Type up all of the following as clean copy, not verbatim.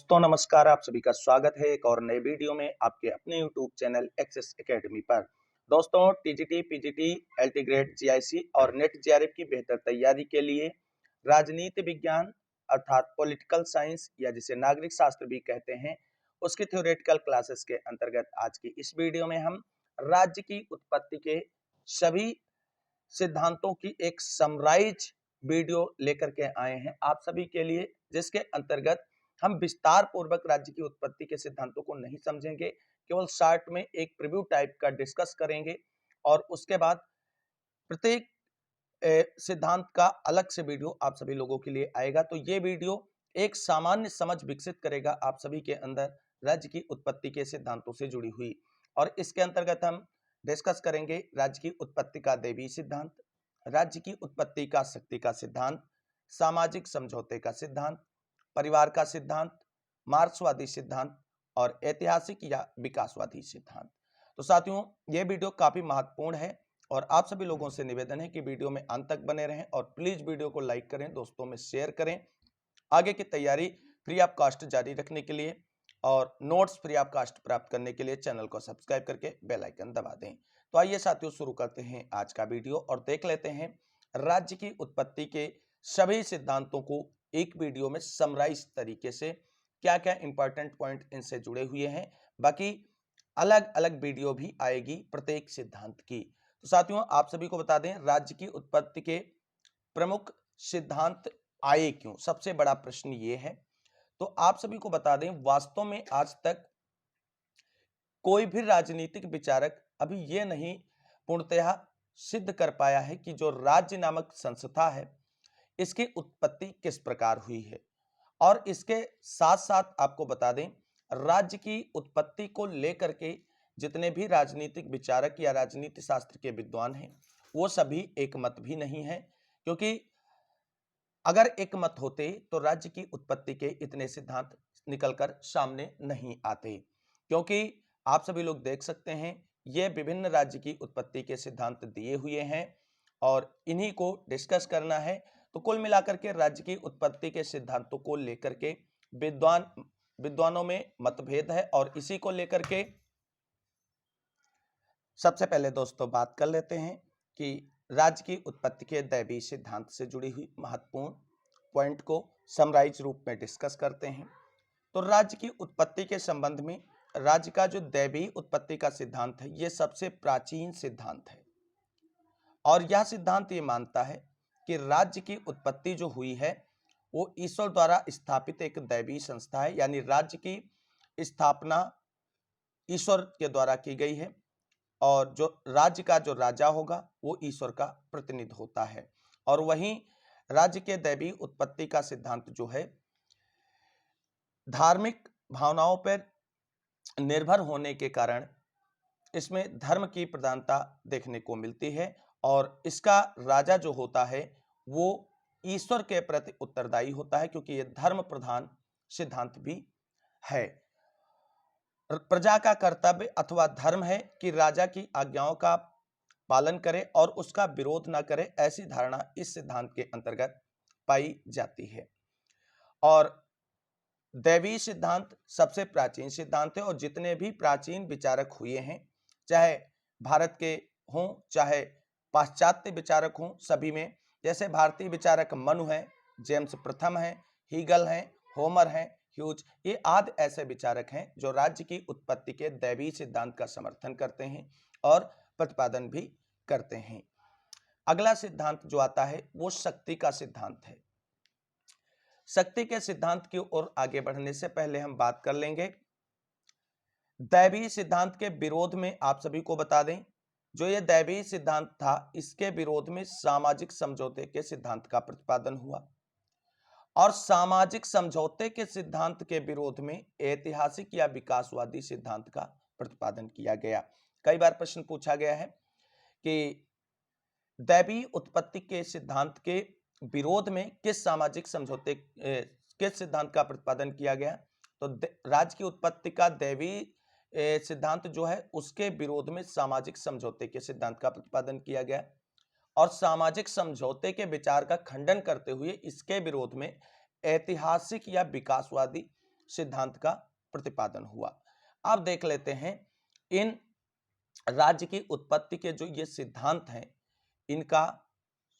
दोस्तों नमस्कार, आप सभी का स्वागत है एक और नए वीडियो में आपके अपने यूट्यूब चैनल एक्सेस एकेडमी पर। दोस्तों TGT, PGT, LT grade, GIC और नेट जेआरएफ की बेहतर तैयारी के लिए राजनीति विज्ञान अर्थात पॉलिटिकल साइंस या जिसे नागरिक शास्त्र भी कहते हैं, उसकी थ्योरेटिकल क्लासेस के अंतर्गत आज की इस वीडियो में हम राज्य की उत्पत्ति के सभी सिद्धांतों की एक समराइज वीडियो लेकर के आए हैं आप सभी के लिए, जिसके अंतर्गत हम विस्तार पूर्वक राज्य की उत्पत्ति के सिद्धांतों को नहीं समझेंगे, केवल शॉर्ट में एक प्रीव्यू टाइप का डिस्कस करेंगे और उसके बाद प्रत्येक सिद्धांत का अलग से वीडियो आप सभी लोगों के लिए आएगा। तो ये वीडियो एक सामान्य समझ विकसित करेगा आप सभी के अंदर राज्य की उत्पत्ति के सिद्धांतों से जुड़ी हुई। और इसके अंतर्गत हम डिस्कस करेंगे राज्य की उत्पत्ति का दैवीय सिद्धांत, राज्य की उत्पत्ति का शक्ति का सिद्धांत, सामाजिक समझौते का सिद्धांत, परिवार का सिद्धांत, मार्क्सवादी सिद्धांत और ऐतिहासिक या विकासवादी सिद्धांत। तो साथियों, ये वीडियो काफी महत्वपूर्ण है और आप सभी लोगों से निवेदन है कि वीडियो में अंत तक बने रहें और प्लीज वीडियो को लाइक करें, दोस्तों में शेयर करें। आगे की तैयारी फ्री ऑफ कॉस्ट जारी रखने के लिए और नोट्स फ्री ऑफ कॉस्ट प्राप्त करने के लिए चैनल को सब्सक्राइब करके बेल आइकन दबा दें। तो आइए साथियों, शुरू करते हैं आज का वीडियो और देख लेते हैं राज्य की उत्पत्ति के सभी सिद्धांतों को एक वीडियो में समराइज तरीके से, क्या क्या इंपॉर्टेंट पॉइंट इनसे जुड़े हुए हैं। बाकी अलग अलग वीडियो भी आएगी प्रत्येक सिद्धांत की। तो साथियों, आप सभी को बता दें राज्य की उत्पत्ति के प्रमुख सिद्धांत आए क्यों, सबसे बड़ा प्रश्न ये है। तो आप सभी को बता दें, वास्तव में आज तक कोई भी राजनीतिक विचारक अभी ये नहीं पूर्णतः सिद्ध कर पाया है कि जो राज्य नामक संस्था है इसकी उत्पत्ति किस प्रकार हुई है। और इसके साथ साथ आपको बता दें, राज्य की उत्पत्ति को लेकर के जितने भी राजनीतिक विचारक या राजनीति शास्त्र के विद्वान हैं वो सभी एक मत भी नहीं है, क्योंकि अगर एक मत होते तो राज्य की उत्पत्ति के इतने सिद्धांत निकलकर सामने नहीं आते। क्योंकि आप सभी लोग देख सकते हैं ये विभिन्न राज्य की उत्पत्ति के सिद्धांत दिए हुए हैं और इन्हीं को डिस्कस करना है। तो कुल मिलाकर के राज्य की उत्पत्ति के सिद्धांतों को लेकर के विद्वानों में मतभेद है और इसी को लेकर के सबसे पहले दोस्तों बात कर लेते हैं कि राज्य की उत्पत्ति के दैवीय सिद्धांत से जुड़ी हुई महत्वपूर्ण पॉइंट को समराइज रूप में डिस्कस करते हैं। तो राज्य की उत्पत्ति के संबंध में राज्य का जो दैवीय उत्पत्ति का सिद्धांत है यह सबसे प्राचीन सिद्धांत है और यह सिद्धांत ये मानता है कि राज्य की उत्पत्ति जो हुई है वो ईश्वर द्वारा स्थापित एक दैवीय संस्था है, यानी राज्य की स्थापना ईश्वर के द्वारा की गई है और जो राज्य का जो राजा होगा वो ईश्वर का प्रतिनिधि होता है। और वहीं राज्य के दैवीय उत्पत्ति का सिद्धांत जो है धार्मिक भावनाओं पर निर्भर होने के कारण इसमें धर्म की प्रधानता देखने को मिलती है और इसका राजा जो होता है वो ईश्वर के प्रति उत्तरदायी होता है, क्योंकि यह धर्म प्रधान सिद्धांत भी है। प्रजा का कर्तव्य अथवा धर्म है कि राजा की आज्ञाओं का पालन करे और उसका विरोध न करे, ऐसी धारणा इस सिद्धांत के अंतर्गत पाई जाती है। और दैवीय सिद्धांत सबसे प्राचीन सिद्धांत है और जितने भी प्राचीन विचारक हुए हैं, चाहे भारत के हों चाहे पाश्चात्य विचारक हों, सभी में जैसे भारतीय विचारक मनु हैं, जेम्स प्रथम हैं, हीगल हैं, होमर हैं, ह्यूज, ये आदि ऐसे विचारक हैं जो राज्य की उत्पत्ति के दैवीय सिद्धांत का समर्थन करते हैं और प्रतिपादन भी करते हैं। अगला सिद्धांत जो आता है वो शक्ति का सिद्धांत है। शक्ति के सिद्धांत की ओर आगे बढ़ने से पहले हम बात कर लेंगे दैवीय सिद्धांत के विरोध में। आप सभी को बता दें, जो ये दैवीय सिद्धांत था इसके विरोध में सामाजिक समझौते के सिद्धांत का प्रतिपादन हुआ और सामाजिक समझौते के सिद्धांत के विरोध में ऐतिहासिक या विकासवादी सिद्धांत का प्रतिपादन किया गया। कई बार प्रश्न पूछा गया है कि दैवीय उत्पत्ति के सिद्धांत के विरोध में किस सामाजिक समझौते किस सिद्धांत का प्रतिपादन किया गया। तो राज्य की उत्पत्ति का दैवीय सिद्धांत जो है उसके विरोध में सामाजिक समझौते के सिद्धांत का प्रतिपादन किया गया और सामाजिक समझौते के विचार का खंडन करते हुए इसके विरोध में ऐतिहासिक या विकासवादी सिद्धांत का प्रतिपादन हुआ। अब देख लेते हैं इन राज्य की उत्पत्ति के जो ये सिद्धांत हैं, इनका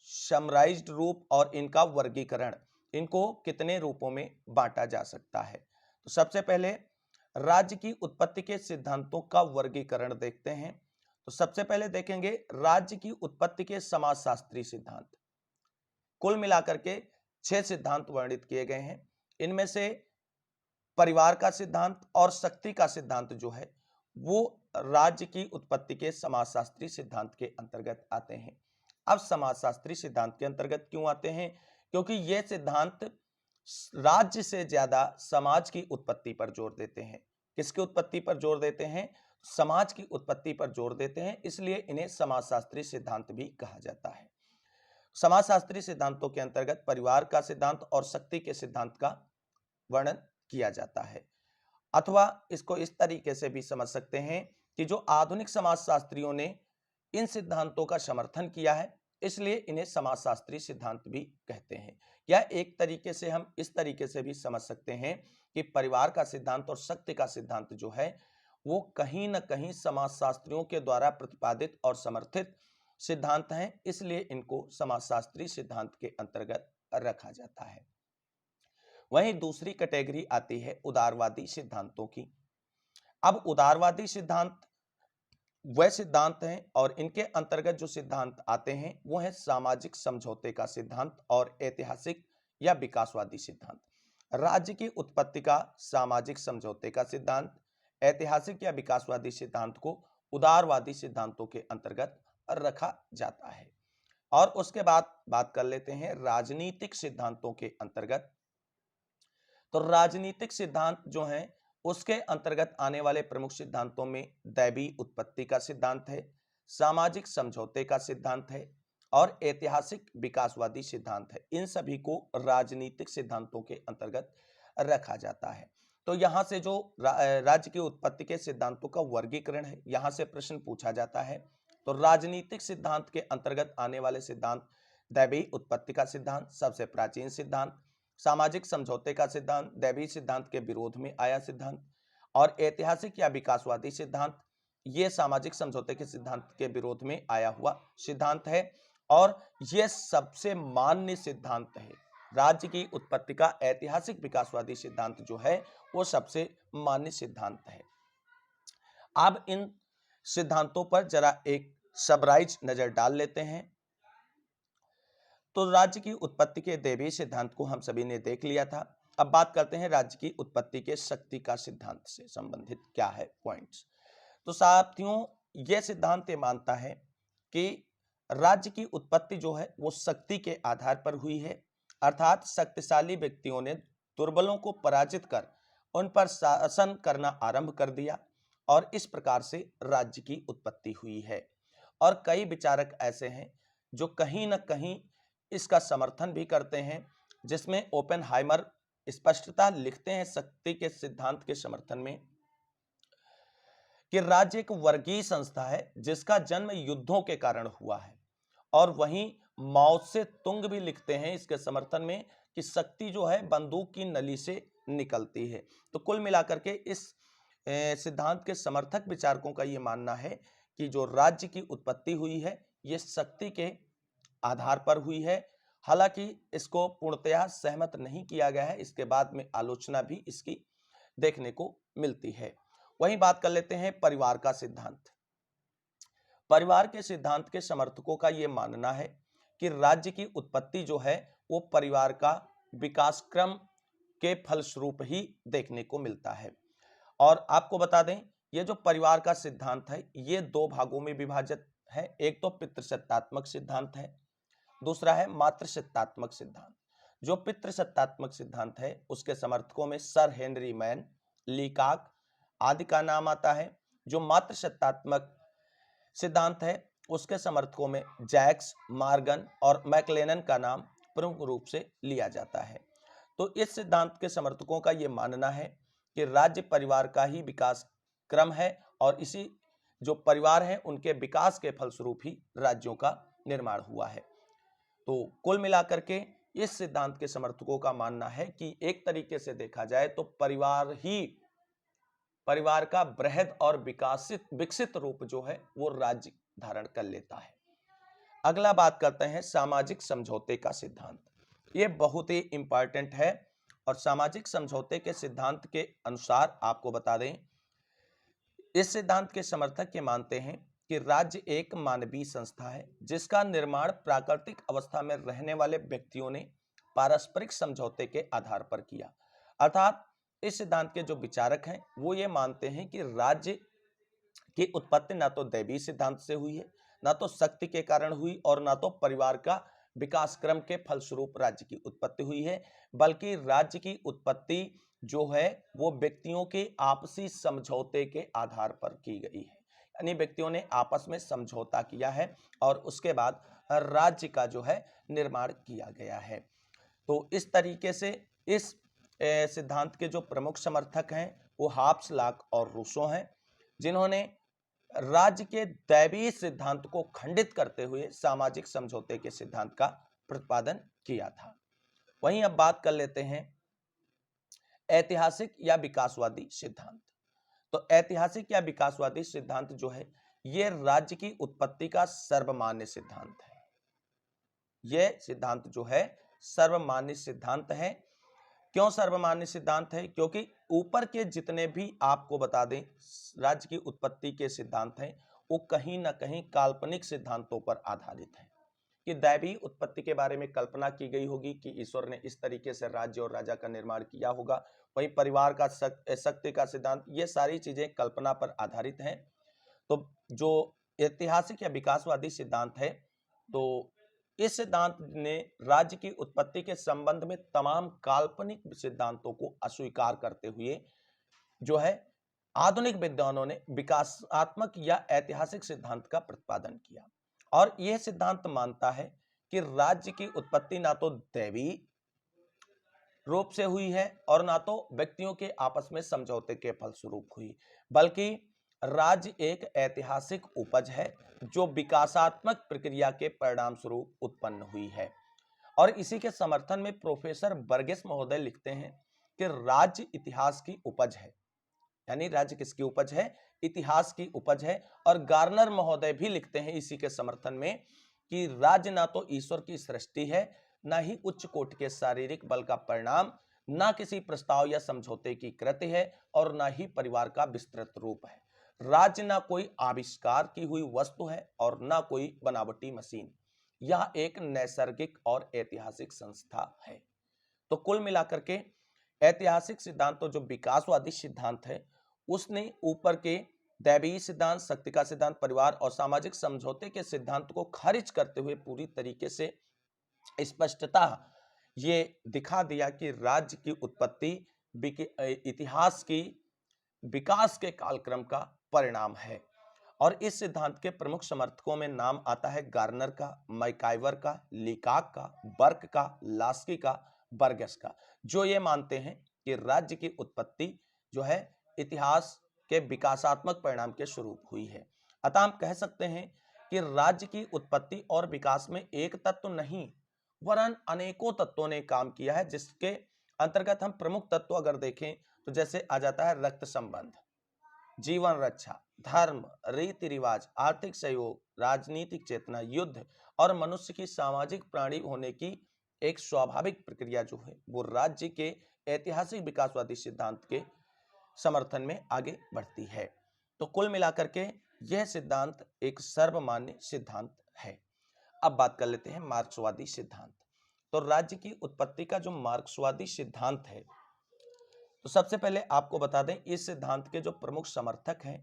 समराइज्ड रूप और इनका वर्गीकरण, इनको कितने रूपों में बांटा जा सकता है। तो सबसे पहले राज्य की उत्पत्ति के सिद्धांतों का वर्गीकरण देखते हैं। तो सबसे पहले देखेंगे राज्य की उत्पत्ति के समाजशास्त्री सिद्धांत। कुल मिलाकर के 6 सिद्धांत वर्णित किए गए हैं। इनमें से परिवार का सिद्धांत और शक्ति का सिद्धांत जो है वो राज्य की उत्पत्ति के समाजशास्त्री सिद्धांत के अंतर्गत आते हैं। अब समाजशास्त्री सिद्धांत के अंतर्गत क्यों आते हैं? क्योंकि ये सिद्धांत राज्य से ज्यादा समाज की उत्पत्ति पर जोर देते हैं। किसकी उत्पत्ति पर जोर देते हैं? समाज की उत्पत्ति पर जोर देते हैं, इसलिए इन्हें समाजशास्त्री सिद्धांत भी कहा जाता है। समाजशास्त्री सिद्धांतों के अंतर्गत परिवार का सिद्धांत और शक्ति के सिद्धांत का वर्णन किया जाता है। अथवा इसको इस तरीके से भी समझ सकते हैं कि जो आधुनिक समाजशास्त्रियों ने इन सिद्धांतों का समर्थन किया है, इसलिए इन्हें समाजशास्त्री सिद्धांत भी कहते हैं। या एक तरीके से हम इस तरीके से भी समझ सकते हैं कि परिवार का सिद्धांत और शक्ति का सिद्धांत जो है वो कहीं ना कहीं समाजशास्त्रियों के द्वारा प्रतिपादित और समर्थित सिद्धांत हैं, इसलिए इनको समाजशास्त्री सिद्धांत के अंतर्गत रखा जाता है। वहीं दूसरी कैटेगरी आती है उदारवादी सिद्धांतों की। अब उदारवादी सिद्धांत वह सिद्धांत हैं और इनके अंतर्गत जो सिद्धांत आते हैं वो है सामाजिक समझौते का सिद्धांत और ऐतिहासिक या विकासवादी सिद्धांत। राज्य की उत्पत्ति का सामाजिक समझौते का सिद्धांत, ऐतिहासिक या विकासवादी सिद्धांत को उदारवादी सिद्धांतों के अंतर्गत रखा जाता है। और उसके बाद बात कर लेते हैं राजनीतिक सिद्धांतों के अंतर्गत। तो राजनीतिक सिद्धांत जो हैं उसके अंतर्गत आने वाले प्रमुख सिद्धांतों में दैवी उत्पत्ति का सिद्धांत है, सामाजिक समझौते का सिद्धांत है और ऐतिहासिक विकासवादी सिद्धांत है। इन सभी को राजनीतिक सिद्धांतों के अंतर्गत रखा जाता है। तो यहाँ से जो राज्य की उत्पत्ति के सिद्धांतों का वर्गीकरण है, यहाँ से प्रश्न पूछा जाता है। तो राजनीतिक सिद्धांत के अंतर्गत आने वाले सिद्धांत दैवी उत्पत्ति का सिद्धांत सबसे प्राचीन सिद्धांत, सामाजिक समझौते का सिद्धांत दैवी सिद्धांत के विरोध में आया सिद्धांत और ऐतिहासिक या विकासवादी सिद्धांत ये सामाजिक समझौते के सिद्धांत के विरोध में आया हुआ सिद्धांत है और यह सबसे मान्य सिद्धांत है। राज्य की उत्पत्ति का ऐतिहासिक विकासवादी सिद्धांत जो है वो सबसे मान्य सिद्धांत है। अब इन सिद्धांतों पर जरा एक सबराइज नजर डाल लेते हैं। तो राज्य की उत्पत्ति के दैवीय सिद्धांत को हम सभी ने देख लिया था। अब बात करते हैं राज्य की उत्पत्ति के शक्ति का सिद्धांत से संबंधित क्या है पॉइंट्स। तो साथियों यह सिद्धांत ये मानता है कि राज्य की उत्पत्ति जो है वो शक्ति के आधार पर हुई है, अर्थात शक्तिशाली व्यक्तियों ने दुर्बलों को पराजित कर उन पर शासन करना आरंभ कर दिया और इस प्रकार से राज्य की उत्पत्ति हुई है। और कई विचारक ऐसे हैं जो कहीं ना कहीं इसका समर्थन भी करते हैं, जिसमें ओपेनहाइमर स्पष्टता लिखते हैं शक्ति के सिद्धांत के समर्थन में कि राज्य एक वर्गीय संस्था है जिसका जन्म युद्धों के कारण हुआ है। और वहीं माओ से तुंग भी लिखते हैं इसके समर्थन में कि शक्ति जो है बंदूक की नली से निकलती है। तो कुल मिलाकर के इस सिद्धांत के समर्थक विचारकों का यह मानना है कि जो राज्य की उत्पत्ति हुई है यह शक्ति के आधार पर हुई है। हालांकि इसको पूर्णतया सहमत नहीं किया गया है, इसके बाद में आलोचना भी इसकी देखने को मिलती है। वहीं बात कर लेते हैं परिवार का सिद्धांत। परिवार के सिद्धांत के समर्थकों का यह मानना है कि राज्य की उत्पत्ति जो है वो परिवार का विकास क्रम के फलस्वरूप ही देखने को मिलता है। और आपको बता दें ये जो परिवार का सिद्धांत है ये दो भागों में विभाजित है। एक तो पितृसत्तात्मक सिद्धांत है, दूसरा है मातृसत्तात्मक सिद्धांत। जो पितृसत्तात्मक सिद्धांत है उसके समर्थकों में सर हेनरी मैन, लीकाक आदि का नाम आता है। जो मातृसत्तात्मक सिद्धांत है उसके समर्थकों में जैक्स, मार्गन और मैक्लेनन का नाम प्रमुख रूप से लिया जाता है। तो इस सिद्धांत के समर्थकों का यह मानना है कि राज्य परिवार का ही विकास क्रम है और इसी जो परिवार है उनके विकास के फलस्वरूप ही राज्यों का निर्माण हुआ है। तो कुल मिलाकर के इस सिद्धांत के समर्थकों का मानना है कि एक तरीके से देखा जाए तो परिवार का बृहद और विकसित रूप जो है वो राज्य धारण कर लेता है। अगला बात करते हैं सामाजिक समझौते का सिद्धांत। ये बहुत ही इंपॉर्टेंट है और सामाजिक समझौते के सिद्धांत के अनुसार आपको बता दें, इस सिद्धांत के समर्थक ये मानते हैं कि राज्य एक मानवीय संस्था है जिसका निर्माण प्राकृतिक अवस्था में रहने वाले व्यक्तियों ने पारस्परिक समझौते के आधार पर किया। अर्थात इस सिद्धांत के जो विचारक हैं वो ये मानते हैं कि राज्य की उत्पत्ति ना तो दैवीय सिद्धांत से हुई है, ना तो शक्ति के कारण हुई और ना तो परिवार का विकास क्रम के फलस्वरूप राज्य की उत्पत्ति हुई है, बल्कि राज्य की उत्पत्ति जो है वो व्यक्तियों के आपसी समझौते के आधार पर की गई है। यानी व्यक्तियों ने आपस में समझौता किया है और उसके बाद राज्य का जो है निर्माण किया गया है। तो इस तरीके से इस सिद्धांत के जो प्रमुख समर्थक हैं वो हाब्स, लॉक और रूसो हैं, जिन्होंने राज्य के दैवीय सिद्धांत को खंडित करते हुए सामाजिक समझौते के सिद्धांत का प्रतिपादन किया था। वहीं अब बात कर लेते हैं ऐतिहासिक या विकासवादी सिद्धांत। तो ऐतिहासिक या विकासवादी सिद्धांत जो है ये राज्य की उत्पत्ति का सर्वमान्य सिद्धांत है। यह सिद्धांत जो है सर्वमान्य सिद्धांत है। क्यों सर्वमान्य सिद्धांत है? क्योंकि ऊपर के जितने भी आपको बता दें राज्य की उत्पत्ति के सिद्धांत हैं वो कहीं ना कहीं काल्पनिक सिद्धांतों पर आधारित है कि दैवीय उत्पत्ति के बारे में कल्पना की गई होगी कि ईश्वर ने इस तरीके से राज्य और राजा का निर्माण किया होगा। वहीं परिवार का शक्ति का सिद्धांत, ये सारी चीजें कल्पना पर आधारित हैं। तो जो ऐतिहासिक या विकासवादी सिद्धांत है तो इस सिद्धांत ने राज्य की उत्पत्ति के संबंध में तमाम काल्पनिक सिद्धांतों को अस्वीकार करते हुए जो है आधुनिक विद्वानों ने विकासात्मक या ऐतिहासिक सिद्धांत का प्रतिपादन किया। और यह सिद्धांत मानता है कि राज्य की उत्पत्ति ना तो दैवीय रूप से हुई है और ना तो व्यक्तियों के आपस में समझौते के फलस्वरूप हुई, बल्कि राज्य एक ऐतिहासिक उपज है जो विकासात्मक प्रक्रिया के परिणाम स्वरूप उत्पन्न हुई है। और इसी के समर्थन में प्रोफेसर बर्गेस महोदय लिखते हैं कि राज्य इतिहास की उपज है। यानी राज्य किसकी उपज है? इतिहास की उपज है। और गार्नर महोदय भी लिखते हैं इसी के समर्थन में कि राज्य ना तो ईश्वर की सृष्टि है, ना ही उच्च कोटि के शारीरिक बल का परिणाम, ना किसी प्रस्ताव या समझौते की कृति है और ना ही परिवार का विस्तृत रूप है। राज्य ना कोई आविष्कार की हुई वस्तु है और ना कोई बनावटी मशीन, यह एक नैसर्गिक और ऐतिहासिक संस्था है। तो कुल मिलाकर के ऐतिहासिक सिद्धांत तो जो विकासवादी सिद्धांत है उसने ऊपर के दैवीय सिद्धांत, शक्ति का सिद्धांत, परिवार और सामाजिक समझौते के सिद्धांत को खारिज करते हुए पूरी तरीके से स्पष्टता ये दिखा दिया कि राज्य की उत्पत्ति इतिहास की विकास के कालक्रम का परिणाम है। और इस सिद्धांत के प्रमुख समर्थकों में नाम आता है गार्नर का, मैकाइवर का, लीकाक का, बर्क का, लास्की का, बर्गेस का, जो ये मानते हैं कि राज्य की उत्पत्ति जो है इतिहास के विकासात्मक परिणाम के स्वरूप हुई है। अतः हम कह सकते हैं कि राज्य की उत्पत्ति और विकास में एक तत्व नहीं वरन अनेकों तत्वों ने काम किया है, जिसके अंतर्गत हम प्रमुख तत्व अगर देखें तो जैसे आ जाता है रक्त संबंध, जीवन रक्षा, धर्म, रीति रिवाज, आर्थिक सहयोग, राजनीतिक चेतना, युद्ध और मनुष्य की सामाजिक प्राणी होने की एक स्वाभाविक प्रक्रिया जो है वो राज्य के ऐतिहासिक विकासवादी सिद्धांत के समर्थन में आगे बढ़ती है। तो कुल मिलाकर के यह सिद्धांत एक सर्वमान्य सिद्धांत है। अब बात कर लेते हैं मार्क्सवादी सिद्धांत। तो राज्य की उत्पत्ति का जो मार्क्सवादी सिद्धांत है तो सबसे पहले आपको बता दें इस सिद्धांत के जो प्रमुख समर्थक हैं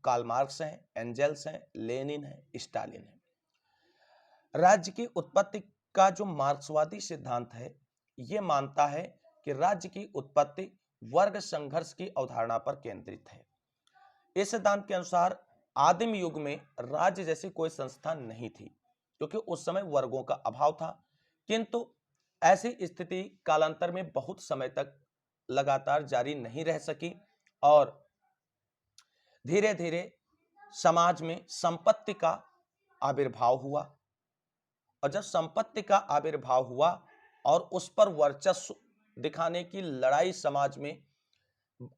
कार्ल मार्क्स हैं, एंजेल्स हैं, लेनिन है, स्टालिन है। राज्य की उत्पत्ति का जो मार्क्सवादी सिद्धांत है यह मानता है कि राज्य की उत्पत्ति वर्ग संघर्ष की अवधारणा पर केंद्रित है। इस सिद्धांत के अनुसार आदिम युग में राज्य जैसी कोई संस्था नहीं थी क्योंकि उस समय वर्गों का अभाव था, किंतु ऐसी स्थिति कालांतर में बहुत समय तक लगातार जारी नहीं रह सकी और धीरे धीरे समाज में संपत्ति का आविर्भाव हुआ। और जब संपत्ति का आविर्भाव हुआ और उस पर वर्चस्व दिखाने की लड़ाई समाज में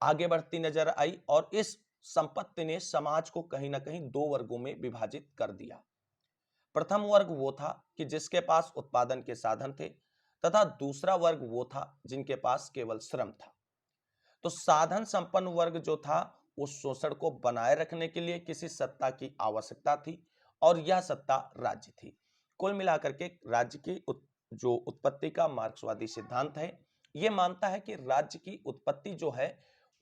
आगे बढ़ती नजर आई और इस संपत्ति ने समाज को कहीं ना कहीं दो वर्गों में विभाजित कर दिया। प्रथम वर्ग वो था कि जिसके पास उत्पादन के साधन थे तथा दूसरा वर्ग वो था जिनके पास केवल श्रम था। तो साधन संपन्न वर्ग जो था उस शोषण को बनाए रखने के लिए किसी सत्ता की आवश्यकता थी और यह सत्ता राज्य थी। कुल मिलाकर के राज्य की जो उत्पत्ति का मार्क्सवादी सिद्धांत है यह मानता है कि राज्य की उत्पत्ति जो है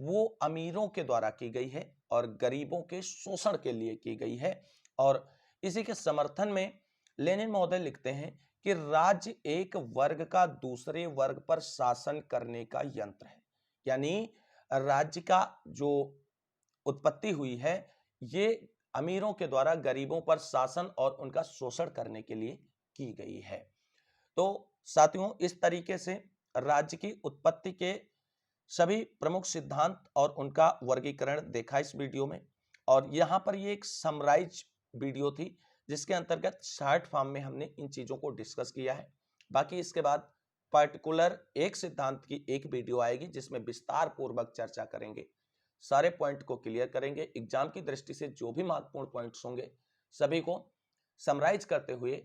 वो अमीरों के द्वारा की गई है और गरीबों के शोषण के लिए की गई है। और इसी के समर्थन में लेनिन महोदय लिखते हैं कि राज्य एक वर्ग का दूसरे वर्ग पर शासन करने का यंत्र है। यानी राज्य का जो उत्पत्ति हुई है ये अमीरों के द्वारा गरीबों पर शासन और उनका शोषण करने के लिए की गई है। तो साथियों इस तरीके से राज्य की उत्पत्ति के सभी प्रमुख सिद्धांत और उनका वर्गीकरण देखा इस वीडियो में। और यहां पर ये एक समराइज वीडियो थी जिसके अंतर्गत शॉर्ट फॉर्म में हमने इन चीजों को डिस्कस किया है। बाकी इसके बाद पर्टिकुलर एक सिद्धांत की एक वीडियो आएगी जिसमें विस्तार पूर्वक चर्चा करेंगे, सारे पॉइंट को क्लियर करेंगे। एग्जाम की दृष्टि से जो भी महत्वपूर्ण पॉइंट्स होंगे सभी को समराइज करते हुए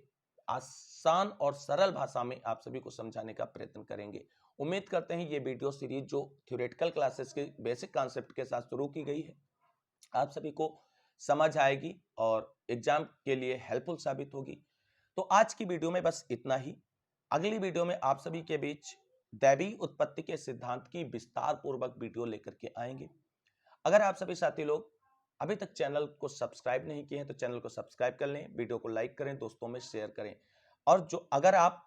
आसान और सरल भाषा में आप सभी को समझाने का प्रयत्न करेंगे। उम्मीद करते हैं ये वीडियो सीरीज जो थ्योरेटिकल क्लासेस के बेसिक कॉन्सेप्ट के साथ शुरू की गई है आप सभी को समझ आएगी और एग्जाम के लिए हेल्पफुल साबित होगी। तो आज की वीडियो में बस इतना ही। अगली वीडियो में आप सभी के बीच दैवीय उत्पत्ति के सिद्धांत की विस्तार पूर्वक वीडियो लेकर के आएंगे। अगर आप सभी साथी लोग अभी तक चैनल को सब्सक्राइब नहीं किए हैं तो चैनल को सब्सक्राइब कर लें, वीडियो को लाइक करें, दोस्तों में शेयर करें। और जो अगर आप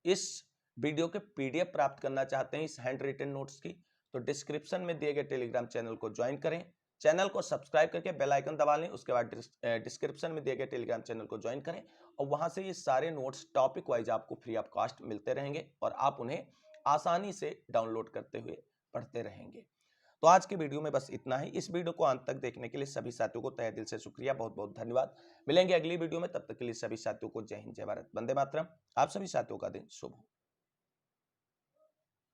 इस वीडियो के पीडीएफ प्राप्त करना चाहते हैं इस हैंड रिटन नोट्स की तो डिस्क्रिप्शन में दिए गए टेलीग्राम चैनल को ज्वाइन करें, चैनल को सब्सक्राइब करके बेल आइकन दबा लें। उसके बाद डिस्क्रिप्शन में दिए गए टेलीग्राम चैनल को ज्वाइन करें और वहां से ये सारे नोट्स टॉपिक वाइज आपको फ्री ऑफ कॉस्ट मिलते रहेंगे और आप उन्हें आसानी से डाउनलोड करते हुए पढ़ते रहेंगे। तो आज के वीडियो में बस इतना ही। इस वीडियो को अंत तक देखने के लिए सभी साथियों को तहे दिल से शुक्रिया, बहुत बहुत धन्यवाद। मिलेंगे अगली वीडियो में, तब तक के लिए सभी साथियों को जय हिंद, जय भारत, वंदे मातरम। आप सभी साथियों का दिन शुभ हो।